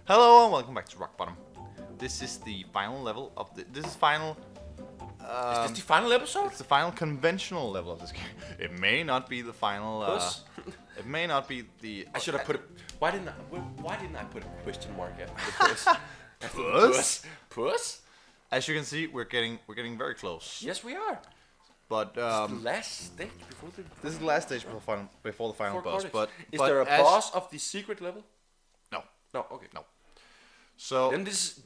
Hello and welcome back to Rock Bottom. This is the final level of the. This is final. Is this the final episode? It's the final conventional level of this game. It may not be the final. It may not be the. I should have put it. Why didn't I put a question mark after the puss? Puss? Puss? As you can see, we're getting very close. Yes, we are. But This is the last stage before the. this is the last stage before the final boss. Cortex. But Is but there a as- boss of the secret level? No. No. Okay. No. So Then this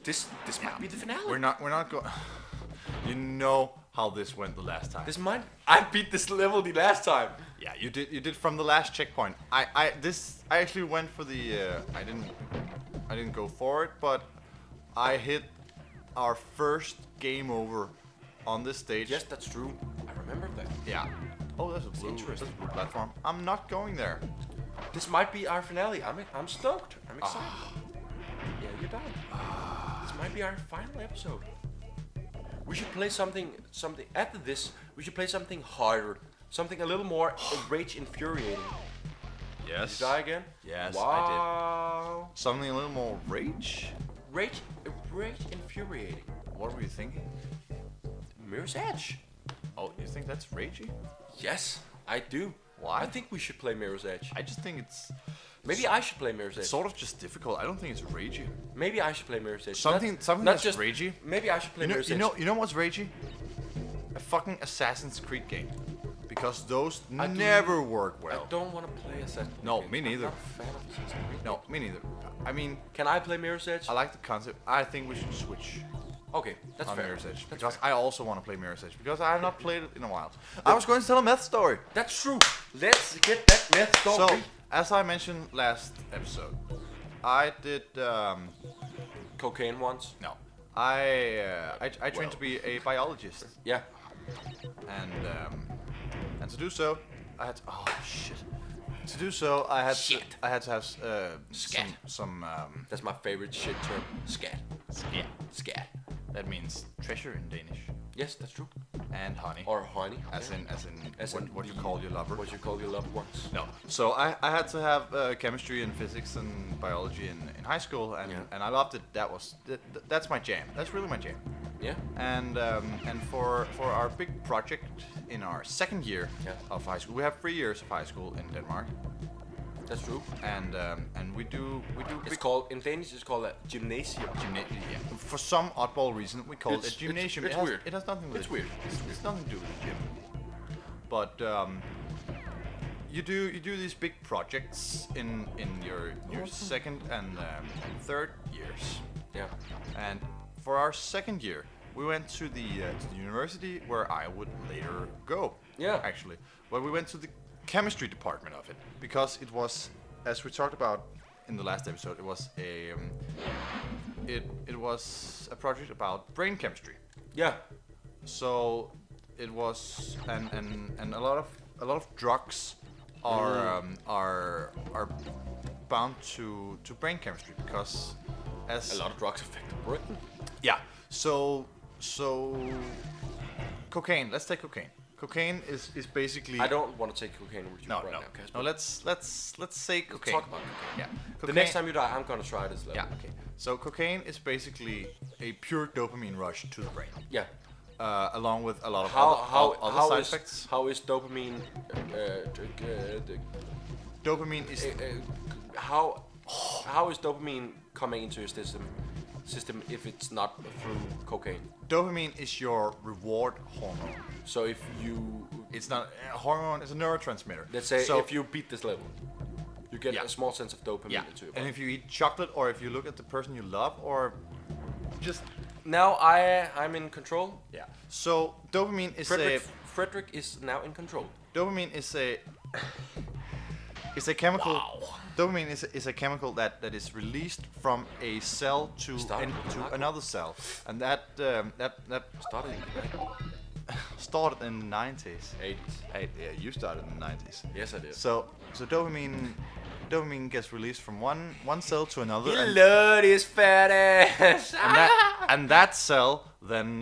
might be the finale. we're not going. You know how this went the last time. This might. I beat this level the last time. Yeah, you did from the last checkpoint. I actually went for the I didn't go for it, but I hit our first game over on this stage. Yes, that's true. I remember that. Yeah. Oh, there's a blue, interesting. there's a blue platform. I'm not going there. This might be our finale. I'm stoked. I'm excited. Yeah, you're done. This might be our final episode. We should play something after this. We should play something harder, something a little more rage infuriating. Yes. Did you die again? Yes, Wow. Something a little more rage. Rage infuriating. What were you thinking? Mirror's Edge. Oh, you think that's ragey? Yes, I do. Why? I think we should play Mirror's Edge. I just think it's Maybe I should play Mirror's Edge. sort of just difficult. I don't think it's ragey. Maybe I should play Mirror's Edge. Something not that's just ragey. Maybe I should play Mirror's Edge. You know what's ragey? A fucking Assassin's Creed game. Because those I do- never work I well. don't want to play Assassin's Creed. No, games. me neither. I'm not a fan of Assassin's Creed. No, me neither. I mean, Can I play Mirror's Edge? I like the concept. I think we should switch Okay, that's on fair. Mirror's Edge. That's Because fair. I also want to play Mirror's Edge. Because I have not played it in a while. I was going to tell a meth story. That's true. Let's get that meth So, story. as I mentioned last episode, I did, Cocaine once. no. I trained to be a biologist. Yeah. And to do so, I had to, oh shit. To do so, I had Shit. to have Scat. some That's my favorite shit term. Scat. scat. Scat. That means treasure in Danish, Yes, that's true. and honey. Or honey. as in As in what you call your lover. What you call your loved ones. No. So I had to have chemistry and physics and biology in high school, and Yeah. and I loved it. That's my jam. That's really my jam. Yeah. And for our big project in our second year Yeah. of high school, we have 3 years of high school in Denmark, That's true. and we do It's big called in Danish. It's called a gymnasium. yeah. For some oddball reason, we call it It's- a gymnasium. it's it has, weird. It has nothing. It's weird. It's nothing to do with the gym. But you do these big projects in your second and third years. Yeah. And for our second year, we went to the university where I would later go. Yeah. Actually, but we went to the chemistry department of it because it was, as we talked about in the last episode, it was it was a project about brain chemistry. Yeah. So it was, and a lot of drugs are bound to brain chemistry because as A lot of drugs affect the brain. yeah. So cocaine. Let's take cocaine. Cocaine is basically I don't want to take cocaine with you no right no now. Casper. no. Let's say cocaine. talk about cocaine. Yeah. The Cocaine- next time you die, I'm gonna try this level. Yeah. Okay. So cocaine is basically a pure dopamine rush to the brain, Yeah. along with a lot of How other side effects. how is dopamine? Dopamine is How is dopamine coming into your system if it's not through cocaine? dopamine is your reward hormone. So if you It's not a hormone. It's a neurotransmitter. let's say so, if you beat this level, you get Yeah. a small sense of dopamine yeah, into your and body. if you eat chocolate or if you look at the person you love or just Now I'm in control. yeah. So dopamine is Frederick is now in control. dopamine is a chemical. Wow. Dopamine is a chemical that is released from a cell to Started with narco. another cell, and that Started in started in the 90s. 80s. Hey, yeah, you started in the 90s. Yes, I did. So dopamine gets released from one cell to another, and, Lord is fat ass. and that cell then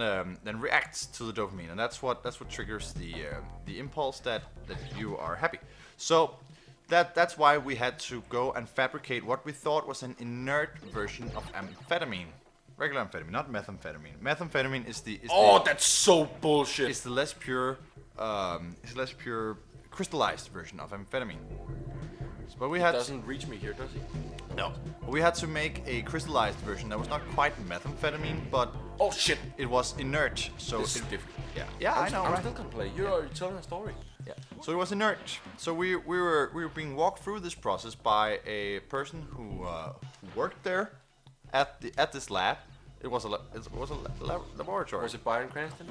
reacts to the dopamine, and that's what triggers the impulse that you are happy. So that's why we had to go and fabricate what we thought was an inert version of amphetamine. Regular amphetamine, not methamphetamine. Methamphetamine is the That's so bullshit. it's the less pure crystallized version of amphetamine. But we had Doesn't reach me here, does he? no. We had to make a crystallized version that was not quite methamphetamine, but Oh shit. it was inert. So This is it, different. yeah, I know, I'm right? still gonna play. You're already telling a story. Yeah. So it was inert. So we were being walked through this process by a person who worked there at this lab. It was a laboratory. Was it Byron Cranston?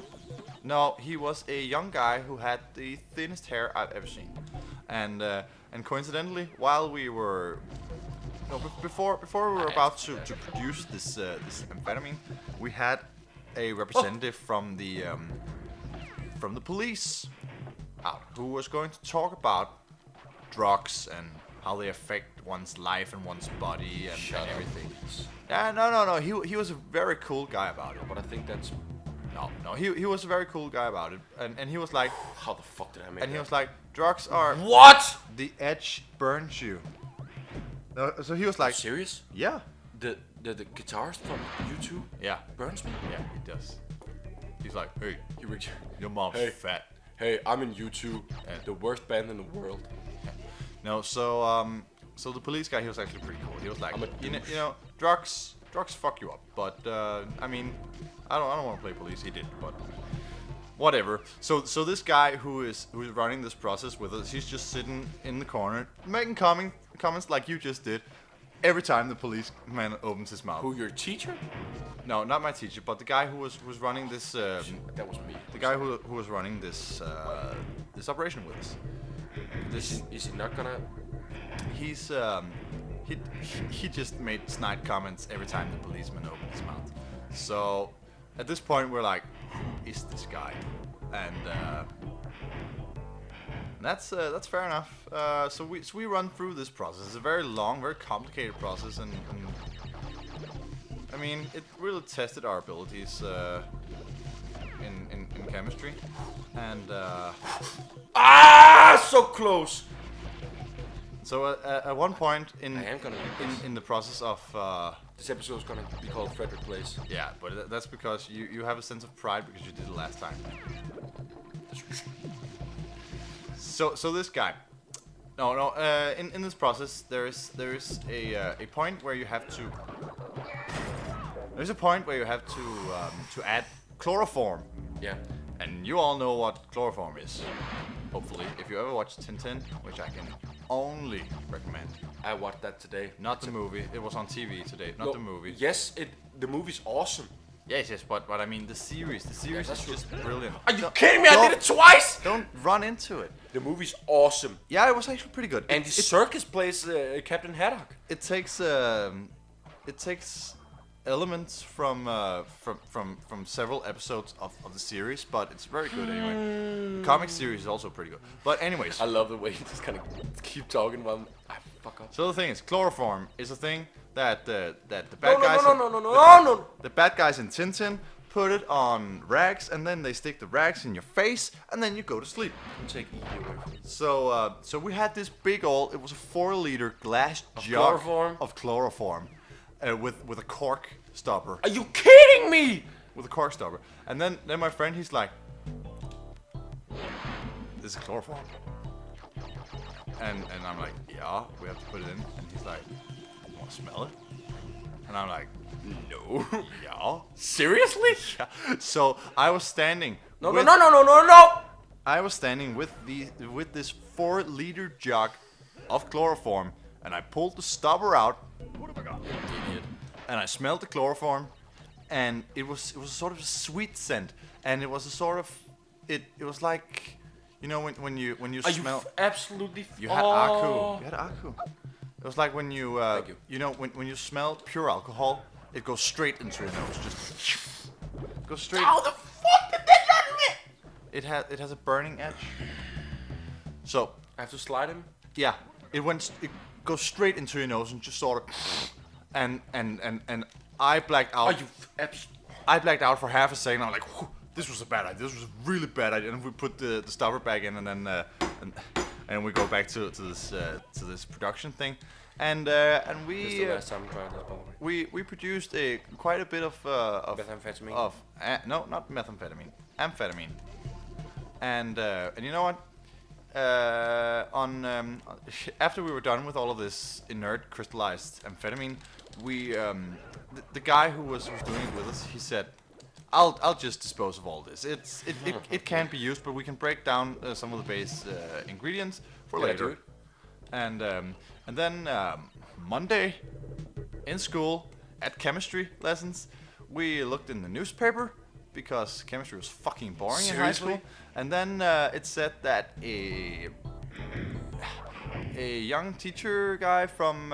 No, he was a young guy who had the thinnest hair I've ever seen, and coincidentally, while we were before we were about to produce this amphetamine, we had a representative from the police out who was going to talk about drugs and how they affect one's life and one's body and everything. Yeah, no. He was a very cool guy about it. But I think that's No. He was a very cool guy about it, and he was like, how the fuck did I make and he that? was like, drugs are What? the edge burns you. No, so he was like, Serious? yeah, The guitarist from U2 yeah, burns me? yeah, he does. He's like, hey, He reached. your mom's Hey. fat. Hey, I'm in U2, the worst band in the world. No, so the police guy, he was actually pretty cool. He was like, I'm a you know, drugs fuck you up, but I mean, I don't want to play police. He did, but whatever. So this guy who's running this process with us, he's just sitting in the corner making comments like you just did. Every time the policeman opens his mouth. Who, your teacher? No, not my teacher, but the guy who was running this. That was me. The guy who was running this this operation with us. Is he not gonna? He's he just made snide comments every time the policeman opened his mouth. So at this point we're like, who is this guy? And that's fair enough. So we run through this process. It's a very long, very complicated process, and I mean it really tested our abilities in chemistry. And So close. so at one point in I am gonna make this. in the process of This episode is gonna be called Frederick Plays. yeah, but that's because you have a sense of pride because you did it last time. So this guy, in this process there is a point where you have to to add chloroform, Yeah. and you all know what chloroform is. Hopefully, if you ever watched Tintin, which I can only recommend. I watched that today. Not the movie. It was on TV today, not No, the movie. Yes, the movie's awesome. Yes, but I mean the series. The series that's is true. just brilliant. Are you kidding me? I did it twice. Don't run into it. The movie's awesome. Yeah, it was actually pretty good. Andy Serkis plays Captain Haddock. It takes elements from several episodes of the series, but it's very good anyway. The comic series is also pretty good. But anyways, I love the way you just kind of keep talking while I fuck up. so the thing is, chloroform is a thing that the bad guys No. the bad guys in Tintin put it on rags, and then they stick the rags in your face, and then you go to sleep. Take E away from me. So we had this big old, it was a 4-liter glass jug chloroform? of chloroform with a cork stopper. Are you kidding me? With a cork stopper. And then my friend, he's like, this is chloroform. And I'm like, yeah, we have to put it in. And he's like, you want to smell it? And I'm like, no. Yeah. Seriously? Yeah. So I was standing. No. I was standing with this 4-liter jug of chloroform, and I pulled the stopper out. What have I got? Idiot. And I smelled the chloroform, and it was a sort of a sweet scent, and it was a sort of it was like, you know, when you Are smell. you absolutely? You had aku. You had aku. It was like when you Thank you. you know when you smell pure alcohol, it goes straight into your nose, just goes straight. How the fuck did that happen? It has a burning edge. So I have to slide him. yeah, it goes straight into your nose and just sort of, and I blacked out. Are you? I blacked out for half a second. I'm like, whew, this was a bad idea. This was a really bad idea. And we put the stopper back in, and and we go back to this production thing, and we This is the last time I'm trying that, by the way. we produced quite a bit of Methamphetamine? no, not methamphetamine, amphetamine, and you know what? After we were done with all of this inert crystallized amphetamine, we the guy who was doing it with us, he said, I'll just dispose of all this. It can't be used, but we can break down some of the base ingredients for Can I later. do it? And then Monday in school at chemistry lessons, we looked in the newspaper because chemistry was fucking boring in high Seriously? school. And then it said that a young teacher guy from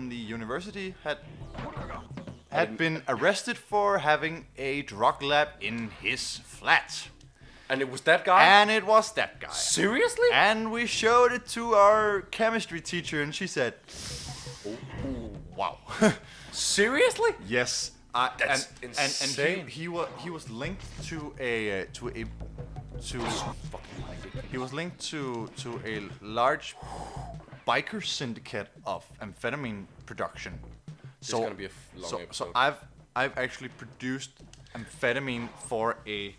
the university had been arrested for having a drug lab in his flat. And it was that guy? And it was that guy. Seriously? And we showed it to our chemistry teacher, and she said, "Oh, wow." Seriously? Yes. That's and insane. he was linked to he was linked to a large biker syndicate of amphetamine production. This is gonna be a long so episode. I've actually produced amphetamine for a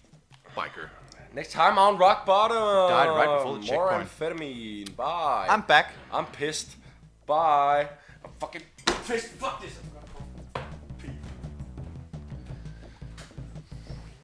biker. Next time on Rock Bottom. Died right before the More checkpoint. amphetamine. Bye. I'm back. I'm pissed. Bye. I'm fucking pissed. Fuck this.